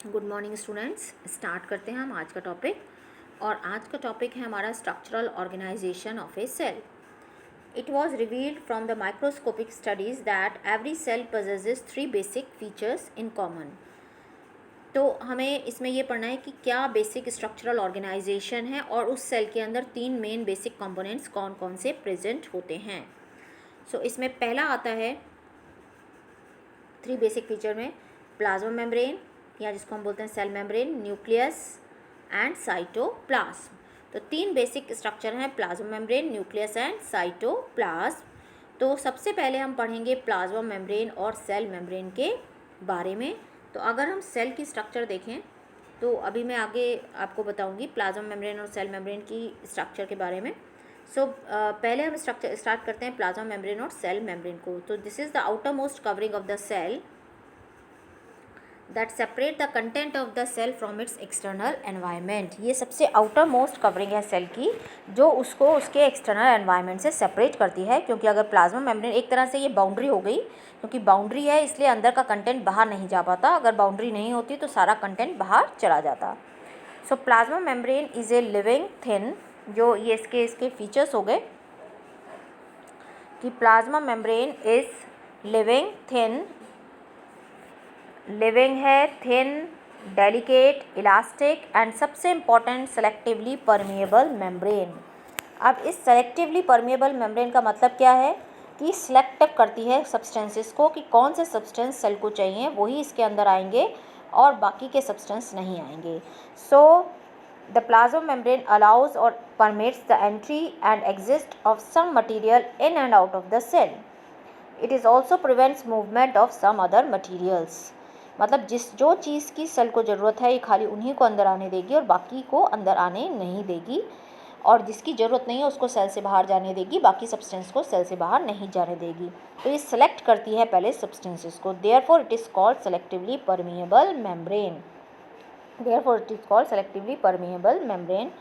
Good morning students. Start करते हैं हम आज का टॉपिक। और आज का टॉपिक है हमारा structural organisation of a cell. It was revealed from the microscopic studies that every cell possesses three basic features in common. तो हमें इसमें ये पढ़ना है कि क्या बेसिक स्ट्रक्चरल ऑर्गेनाइजेशन है और उस सेल के अंदर तीन मेन बेसिक कंपोनेंट्स कौन कौन से प्रेजेंट होते हैं। इसमें पहला आता है थ्री बेसिक फीचर में प्लाज्मा मेम्ब्रेन, या जिसको हम बोलते हैं cell membrane, nucleus and cytoplasm. तो तीन बेसिक स्ट्रक्चर हैं, plasma membrane, nucleus and cytoplasm. तो सबसे पहले हम पढ़ेंगे प्लाज्मा मेम्ब्रेन और सेल मेम्ब्रेन के बारे में। तो अगर हम सेल की स्ट्रक्चर देखें तो अभी मैं आगे आपको बताऊंगी प्लाज्मा मेम्ब्रेन और सेल मेम्ब्रेन की स्ट्रक्चर के बारे में। पहले हम स्ट्रक्चर स्टार्ट करते हैं प्लाज्मा मेम्ब्रेन और सेल मेम्ब्रेन को। तो this is the outer most covering of the cell that separate the content of the cell from its external environment. ये सबसे आउटर मोस्ट कवरिंग है सेल की, जो उसको उसके एक्सटर्नल एनवायरनमेंट से सेपरेट करती है। क्योंकि अगर प्लाज्मा मेम्ब्रेन एक तरह से ये बाउंड्री हो गई, क्योंकि बाउंड्री है इसलिए अंदर का कंटेंट बाहर नहीं जा पाता। अगर बाउंड्री नहीं होती तो सारा कंटेंट बाहर चला जाता। Plasma membrane is a living thin, जो ये इसके फीचर्स हो गए कि plasma membrane is living thin, living है, थिन, डेलिकेट, इलास्टिक एंड सबसे इम्पॉर्टेंट सेलेक्टिवली परमिएबल मेम्ब्रेन। अब इस सेलेक्टिवली परमिएबल मेम्ब्रेन का मतलब क्या है कि सिलेक्ट करती है सब्सटेंसेस को, कि कौन से सब्सटेंस सेल को चाहिए वही इसके अंदर आएंगे और बाकी के सब्सटेंस नहीं आएंगे। द प्लाज्मा मेम्ब्रेन अलाउज और permits the entry and exist of some material in and out of the cell. It is also prevents movement of some other materials. मतलब जो चीज़ की सेल को ज़रूरत है ये खाली उन्हीं को अंदर आने देगी और बाकी को अंदर आने नहीं देगी, और जिसकी ज़रूरत नहीं है उसको सेल से बाहर जाने देगी, बाकी सब्सटेंस को सेल से बाहर नहीं जाने देगी। तो ये सेलेक्ट करती है पहले सब्सटेंसेस को। Therefore it is called selectively permeable membrane. Therefore it is called selectively permeable membrane.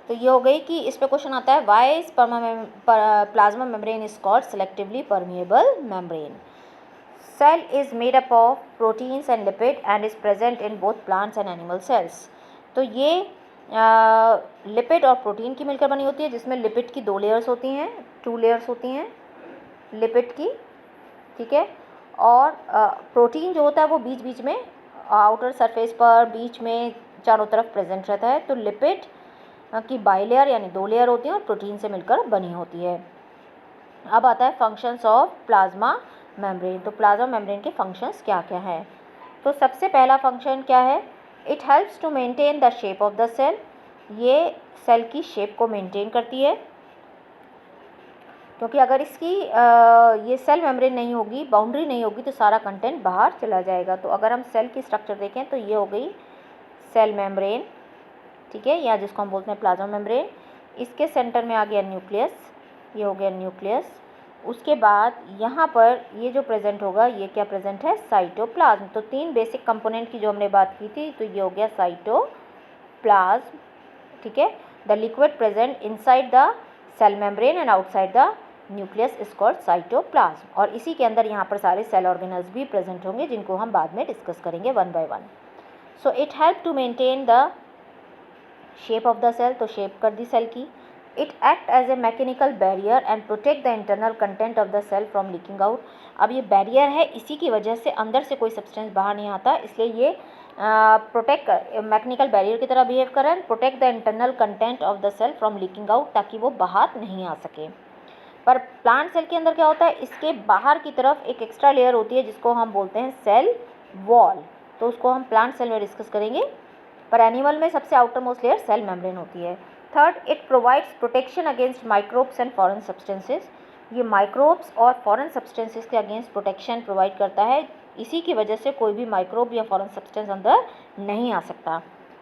तो ये हो गई कि इस पे क्वेश्चन आता है why is plasma membrane is called selectively permeable membrane. Cell is made up of proteins and lipid and is present in both plants and animal cells। तो ये लिपिड और प्रोटीन की मिलकर बनी होती है, जिसमें लिपिड की दो लेयर्स होती हैं, टू लेयर्स होती हैं लिपिड की, ठीक है। और प्रोटीन जो होता है वो बीच बीच में आउटर सरफेस पर बीच में चारों तरफ प्रेजेंट रहता है। तो लिपिड की बाइलेयर यानी दो लेयर होती हैं और प्रोटीन से मिलकर बनी होती है। अब आता है फंक्शंस ऑफ प्लाज्मा मेम्ब्रेन। तो प्लाज्मा मेम्ब्रेन के फंक्शंस क्या क्या हैं। तो सबसे पहला फंक्शन क्या है, it helps to maintain the shape of the cell. ये सेल की शेप को मेंटेन करती है, क्योंकि अगर इसकी ये सेल मेम्ब्रेन नहीं होगी, बाउंड्री नहीं होगी, तो सारा कंटेंट बाहर चला जाएगा। तो अगर हम सेल की स्ट्रक्चर देखें तो ये हो गई सेल मेम्ब्रेन, ठीक है, या जिसको हम बोलते हैं प्लाज्मा मेम्ब्रेन। इसके सेंटर में आ गया न्यूक्लियस, ये हो गया न्यूक्लियस। उसके बाद यहाँ पर ये जो प्रेजेंट होगा, ये क्या प्रेजेंट है, साइटोप्लाज्म। तो तीन बेसिक कंपोनेंट की जो हमने बात की थी, तो ये हो गया साइटोप्लाज्म, ठीक है। The liquid present inside the cell membrane and outside the nucleus is called cytoplasm. और इसी के अंदर यहाँ पर सारे सेल ऑर्गेनल्स भी प्रेजेंट होंगे, जिनको हम बाद में डिस्कस करेंगे one by one. So it help to maintain the shape of the cell, तो शेप कर दी सेल की। It act as a mechanical barrier and protect the internal content of the cell from leaking out. अब ये barrier है, इसी की वजह से अंदर से कोई सब्सटेंस बाहर नहीं आता, इसलिए ये प्रोटेक्ट मैकेनिकल बैरियर की तरह बिहेव कर रहा है, protect the internal content of the cell from leaking out, ताकि वो बाहर नहीं आ सके। पर प्लांट सेल के अंदर क्या होता है, इसके बाहर की तरफ एक एक्स्ट्रा लेयर होती है जिसको हम बोलते हैं सेल वॉल। तो उसको हम प्लांट सेल में डिस्कस करेंगे। पर एनिमल में सबसे outer most layer cell membrane होती है। Third, it provides protection against microbes and foreign substances. ये माइक्रोब्स और फॉरेन सब्सटेंसेस के अगेंस्ट प्रोटेक्शन प्रोवाइड करता है, इसी की वजह से कोई भी माइक्रोब या फॉरेन सब्सटेंस अंदर नहीं आ सकता।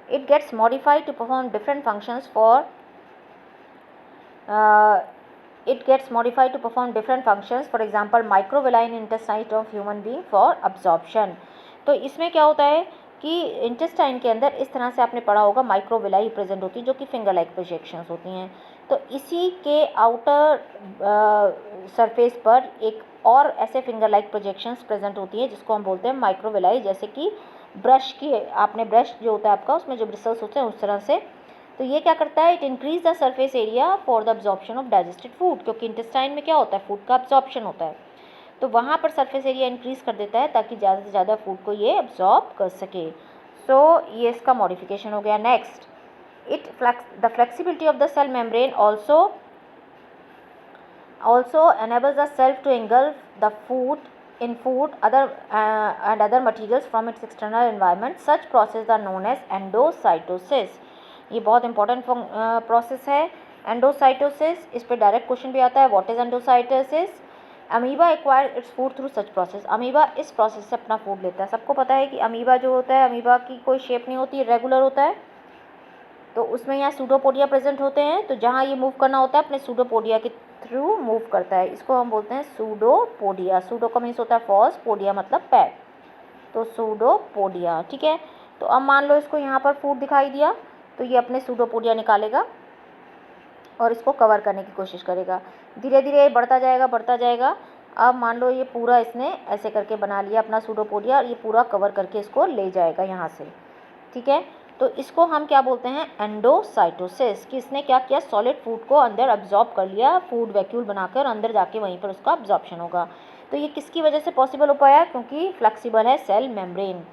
It gets modified to perform different functions for for example microvilli in intestine of human being for absorption. तो इसमें क्या होता है कि इंटेस्टाइन के अंदर इस तरह से आपने पढ़ा होगा माइक्रोविलाई प्रेजेंट होती है, जो कि फिंगर लाइक प्रोजेक्शंस होती हैं। तो इसी के आउटर सरफेस पर एक और ऐसे फिंगर लाइक प्रोजेक्शंस प्रेजेंट होती है, जिसको हम बोलते हैं माइक्रोविलाई, जैसे कि ब्रश की, आपने ब्रश जो होता है आपका उसमें जो ब्रिसल्स होते हैं उस तरह से। तो ये क्या करता है, it increase the surface area for the absorption of digested food, क्योंकि इंटेस्टाइन में क्या होता है, फूड का अब्जॉर्प्शन होता है, तो वहाँ पर सरफेस एरिया इंक्रीज कर देता है ताकि ज़्यादा से ज़्यादा फूड को ये अब्जॉर्ब कर सके। सो ये इसका मॉडिफिकेशन हो गया। Next, the flexibility of the cell membrane also enables the cell to engulf the food and other materials from its external environment. Such processes are known as endocytosis. ये बहुत इंपॉर्टेंट प्रोसेस है endocytosis. इस पर direct question भी आता है, what is endocytosis. Amoeba acquire its food through such process. Amoeba इस process से अपना फूड लेता है। सबको पता है कि अमीबा जो होता है, अमीबा की कोई शेप नहीं होती, रेगुलर होता है, तो उसमें यहाँ सूडोपोडिया प्रेजेंट होते हैं, तो जहाँ ये मूव करना होता है अपने सूडोपोडिया के थ्रू मूव करता है। इसको हम बोलते हैं सूडोपोडिया। सूडो का मीन्स होता है फॉल्स, पोडिया मतलब पैर, तो सूडोपोडिया। ठीक है, तो अब मान लो इसको यहाँ पर फूड दिखाई दिया, तो ये अपने सूडोपोडिया निकालेगा और इसको कवर करने की कोशिश करेगा। धीरे धीरे बढ़ता जाएगा बढ़ता जाएगा। अब मान लो ये पूरा इसने ऐसे करके बना लिया अपना सूडोपोडिया, और ये पूरा कवर करके इसको ले जाएगा यहाँ से। ठीक है, तो इसको हम क्या बोलते हैं, एंडोसाइटोसिस, कि इसने क्या किया, सॉलिड फूड को अंदर अब्जॉर्ब कर लिया, फूड वैक्यूल बनाकर अंदर जाके वहीं पर उसका अब्जॉर्प्शन होगा। तो ये किसकी वजह से पॉसिबल हो पाया, क्योंकि फ्लेक्सिबल है cell membrane.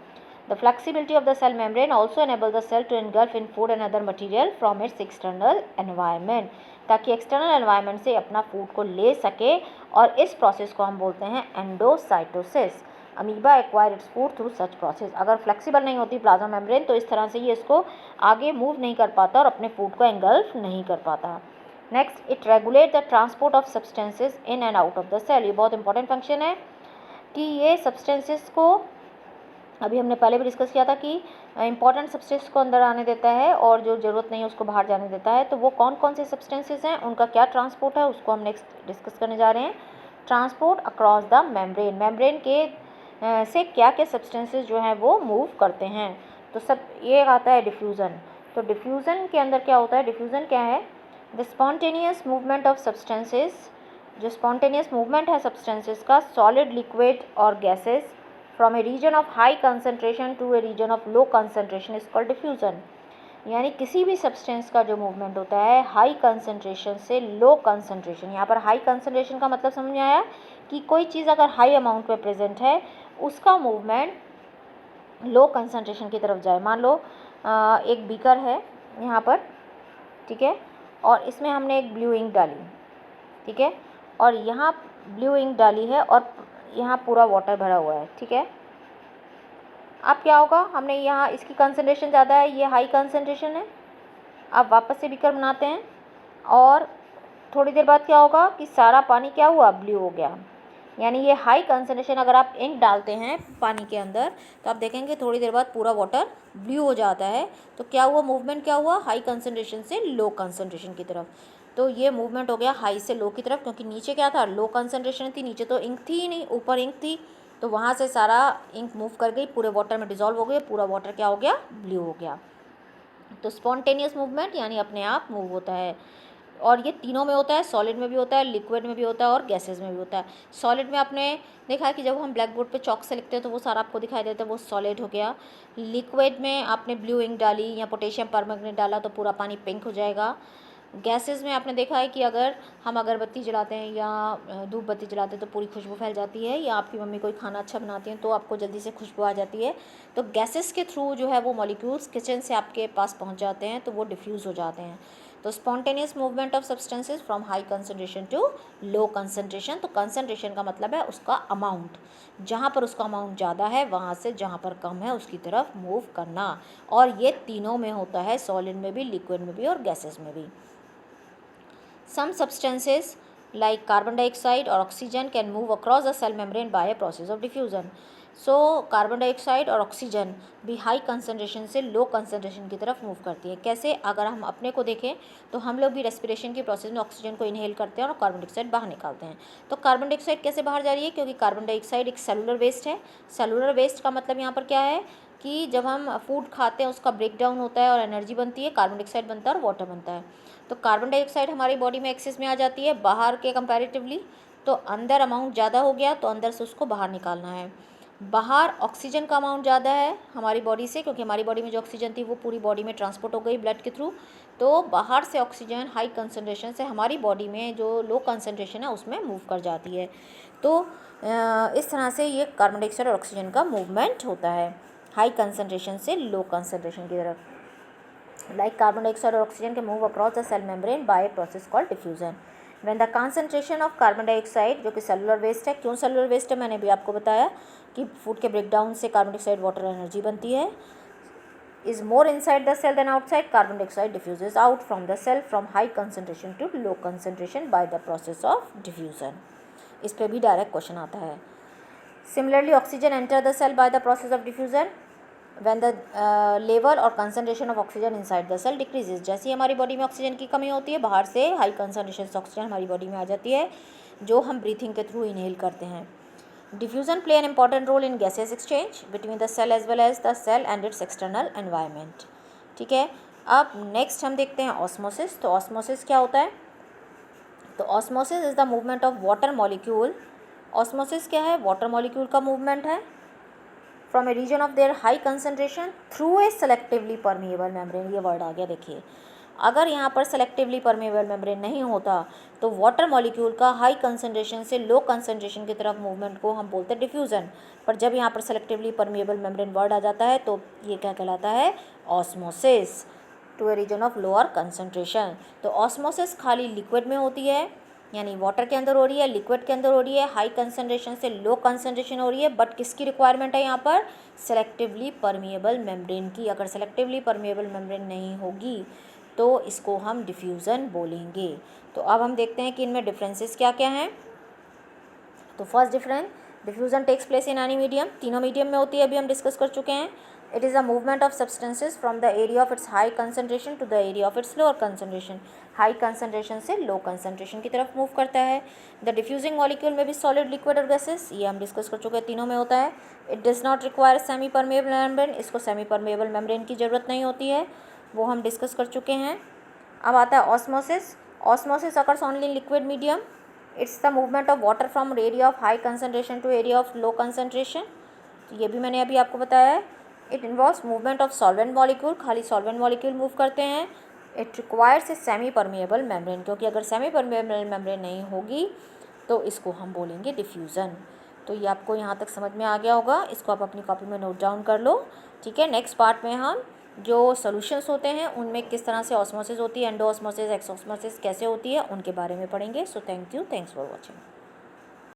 The flexibility of the cell membrane also enable the cell to engulf in food and other material from its external environment, ताकि एक्सटर्नल एनवायरनमेंट से अपना फूड को ले सके, और इस प्रोसेस को हम बोलते हैं endocytosis. Amoeba acquire its food through such process. अगर फ्लेक्सिबल नहीं होती प्लाज्मा मेम्ब्रेन तो इस तरह से ये इसको आगे मूव नहीं कर पाता और अपने फूड को एंगल्फ नहीं कर पाता। Next, it regulate the transport of substances in and out of the cell. ये बहुत इंपॉर्टेंट फंक्शन है कि ये सब्सटेंसेस को, अभी हमने पहले भी डिस्कस किया था कि इंपॉर्टेंट सब्सटेंस को अंदर आने देता है और जो ज़रूरत नहीं है उसको बाहर जाने देता है। तो वो कौन कौन से सब्सटेंसेस हैं, उनका क्या ट्रांसपोर्ट है, उसको हम नेक्स्ट डिस्कस करने जा रहे हैं। Transport across the membrane, membrane के से क्या क्या सब्सटेंसेस जो हैं वो मूव करते हैं। तो सब ये आता है डिफ्यूज़न। तो डिफ्यूज़न के अंदर क्या होता है, डिफ्यूज़न क्या है, the spontaneous movement of substances, जो स्पॉन्टेनियस मूवमेंट है सब्सटेंसेस का, सॉलिड, लिक्विड और gases from a region of high concentration to a region of low concentration is called diffusion. यानी किसी भी सब्सटेंस का जो मूवमेंट होता है हाई कंसनट्रेशन से लो कंसनट्रेशन। यहाँ पर हाई कंसनट्रेशन का मतलब समझ में आया कि कोई चीज़ अगर हाई अमाउंट में प्रेजेंट है उसका मूवमेंट लो कंसनट्रेशन की तरफ जाए। मान लो एक बीकर है यहाँ पर, ठीक है, और इसमें हमने एक ब्लू इंक डाली, ठीक है, और यहाँ ब्लू इंक डाली है और यहाँ पूरा वाटर भरा हुआ है, ठीक है। अब क्या होगा, हमने यहाँ इसकी कंसनट्रेशन ज़्यादा है, ये हाई कंसनट्रेशन है। अब वापस से बीकर बनाते हैं और थोड़ी देर बाद क्या होगा कि सारा पानी क्या हुआ, ब्लू हो गया। यानी ये हाई कंसनट्रेशन, अगर आप इंक डालते हैं पानी के अंदर तो आप देखेंगे थोड़ी देर बाद पूरा वाटर ब्लू हो जाता है। तो क्या हुआ, मूवमेंट क्या हुआ, हाई कंसनट्रेशन से लो कंसनट्रेशन की तरफ। तो ये मूवमेंट हो गया हाई से लो की तरफ, क्योंकि नीचे क्या था, लो कंसनट्रेशन थी, नीचे तो इंक थी ही नहीं, ऊपर इंक थी, तो वहाँ से सारा इंक मूव कर गई, पूरे वाटर में डिजॉल्व हो गई, पूरा वाटर क्या हो गया, ब्लू हो गया। तो स्पॉन्टेनियस मूवमेंट यानी अपने आप मूव होता है, और ये तीनों में होता है, सॉलिड में भी होता है, लिक्विड में भी होता है और गैसेस में भी होता है। सॉलिड में आपने देखा है कि जब हम ब्लैक बोर्ड पे चॉक से लिखते हैं तो वो सारा आपको दिखाई देता है, वो सॉलिड हो गया। लिक्विड में आपने ब्लू इंक डाली या पोटेशियम परमैंगनेट डाला तो पूरा पानी पिंक हो जाएगा। गैसेस में आपने देखा है कि अगर हम अगरबत्ती जलाते हैं या धूप बत्ती जलाते हैं तो पूरी खुशबू फैल जाती है, या आपकी मम्मी कोई खाना अच्छा बनाती हैं तो आपको जल्दी से खुशबू आ जाती है। तो गैसेस के थ्रू जो है वो मॉलिक्यूल्स किचन से आपके पास पहुंच जाते हैं, तो वो डिफ्यूज़ हो जाते हैं। तो spontaneous movement of substances from high concentration to low concentration. तो कंसनट्रेशन का मतलब है उसका अमाउंट, जहाँ पर उसका अमाउंट ज़्यादा है वहाँ से जहाँ पर कम है उसकी तरफ मूव करना, और ये तीनों में होता है, सॉलिड में भी, लिक्विड में भी और गैसेस में भी। Some substances like carbon dioxide or oxygen can move across the cell membrane by a process of diffusion. So carbon dioxide और ऑक्सीजन भी हाई कंसनट्रेशन से लो कंसनट्रेशन की तरफ मूव करती है। कैसे, अगर हम अपने को देखें तो हम लोग भी रेस्पिरेशन की प्रोसेस में ऑक्सीजन को इनहेल करते हैं और कार्बन डाइऑक्साइड बाहर निकालते हैं। तो कार्बन डाइऑक्साइड कैसे बाहर जा रही है, क्योंकि कार्बन डाइऑक्साइड एक सेलुलर वेस्ट है। सेलुलर वेस्ट का मतलब यहाँ पर क्या है कि जब हम फूड खाते हैं उसका ब्रेक डाउन होता है और एनर्जी बनती है, कार्बन डाइऑक्साइड बनता है और वाटर बनता है। तो कार्बन डाइऑक्साइड हमारी बॉडी में एक्सेस में आ जाती है बाहर के कंपैरेटिवली, तो अंदर अमाउंट ज़्यादा हो गया तो अंदर से उसको बाहर निकालना है। बाहर ऑक्सीजन का अमाउंट ज़्यादा है हमारी बॉडी से, क्योंकि हमारी बॉडी में जो ऑक्सीजन थी वो पूरी बॉडी में ट्रांसपोर्ट हो गई ब्लड के थ्रू। तो बाहर से ऑक्सीजन हाई कंसनट्रेशन से हमारी बॉडी में जो लो कंसनट्रेशन है उसमें मूव कर जाती है। तो इस तरह से ये कार्बन डाइऑक्साइड और ऑक्सीजन का मूवमेंट होता है हाई कंसनट्रेशन से लो कंसनट्रेशन की तरफ। लाइक कार्बन डाइऑक्साइड और ऑक्सीजन के move across the cell membrane by a process called diffusion. When the concentration of carbon dioxide, जो कि सेलुलर वेस्ट है, क्यों सेलुलर वेस्ट है मैंने भी आपको बताया कि फूड के ब्रेकडाउन से कार्बन डाइऑक्साइड वाटर एनर्जी बनती है, is more inside the cell than outside, carbon dioxide diffuses out from the cell from high concentration to low concentration by the process of diffusion। इस पे भी direct question आता है। Similarly, oxygen enter the cell by the process of diffusion when the level or concentration of oxygen inside the cell decreases। जैसे ही हमारी body में oxygen की कमी होती है, बाहर से हाई कंसनट्रेशन से ऑक्सीजन हमारी बॉडी में आ जाती है, जो हम ब्रीथिंग के थ्रू इनहेल करते हैं। Diffusion play an important role in gaseous exchange between the cell as well as the cell and its external environment। ठीक है, अब नेक्स्ट हम देखते हैं ऑस्मोसिस। तो ऑस्मोसिस क्या होता है? तो osmosis is the movement of water molecule. Osmosis क्या है? वाटर मॉलिक्यूल का मूवमेंट है from a region of their high concentration through a selectively permeable membrane. ये वर्ड आ गया, देखिए अगर यहाँ पर सेलेक्टिवली परमिएबल मेम्ब्रेन नहीं होता तो वाटर मॉलिक्यूल का हाई कंसनट्रेशन से लो कंसनट्रेशन की तरफ मूवमेंट को हम बोलते हैं डिफ्यूज़न। पर जब यहाँ पर सेलेक्टिवली परमिएबल मेम्ब्रेन वर्ड आ जाता है तो ये क्या कहलाता है? Osmosis to a region of lower concentration. तो ऑस्मोसिस खाली लिक्विड में होती है, यानी वाटर के अंदर हो रही है, लिक्विड के अंदर हो रही है, हाई कंसनट्रेशन से लो कंसनट्रेशन हो रही है, बट किसकी रिक्वायरमेंट है यहाँ पर? सेलेक्टिवली परमिएबल मेम्ब्रेन की। अगर सेलेक्टिवली परमिएबल मेम्ब्रेन नहीं होगी तो इसको हम डिफ्यूज़न बोलेंगे। तो अब हम देखते हैं कि इनमें डिफरेंसेस क्या क्या हैं। तो first difference, diffusion takes place in any medium. तीनों मीडियम में होती है, अभी हम डिस्कस कर चुके हैं। It is a movement of substances from the area of its high concentration to the area of its lower concentration. High concentration से लो कंसनट्रेशन की तरफ मूव करता है। द डिफ्यूजिंग मॉलिक्यूल में भी सॉलिड, लिक्विड और गैसेस, ये हम डिस्कस कर चुके हैं, तीनों में होता है। It does not require semi permeable membrane. इसको सेमी परमेबल मेम्ब्रेन की ज़रूरत नहीं होती है, वो हम डिस्कस कर चुके हैं। अब आता है osmosis. Osmosis occurs only in liquid medium. It's the movement of water from area of high concentration to area of low concentration. तो ये भी मैंने अभी आपको बताया है। It involves movement of solvent molecule, खाली सॉल्वेंट मॉलिक्यूल मूव करते हैं। It requires a semi permeable membrane, क्योंकि अगर सेमी परमेबल मेम्ब्रेन नहीं होगी तो इसको हम बोलेंगे डिफ्यूज़न। तो ये आपको यहाँ तक समझ में आ गया होगा, इसको आप अपनी कॉपी में नोट डाउन कर लो। ठीक है, नेक्स्ट पार्ट में हम जो सॉल्यूशंस होते हैं उनमें किस तरह से ऑस्मोसिस होती है, एंडो ऑस्मोसिस, एक्सोस्मोसिस कैसे होती है, उनके बारे में पढ़ेंगे। So thank you, thanks for watching.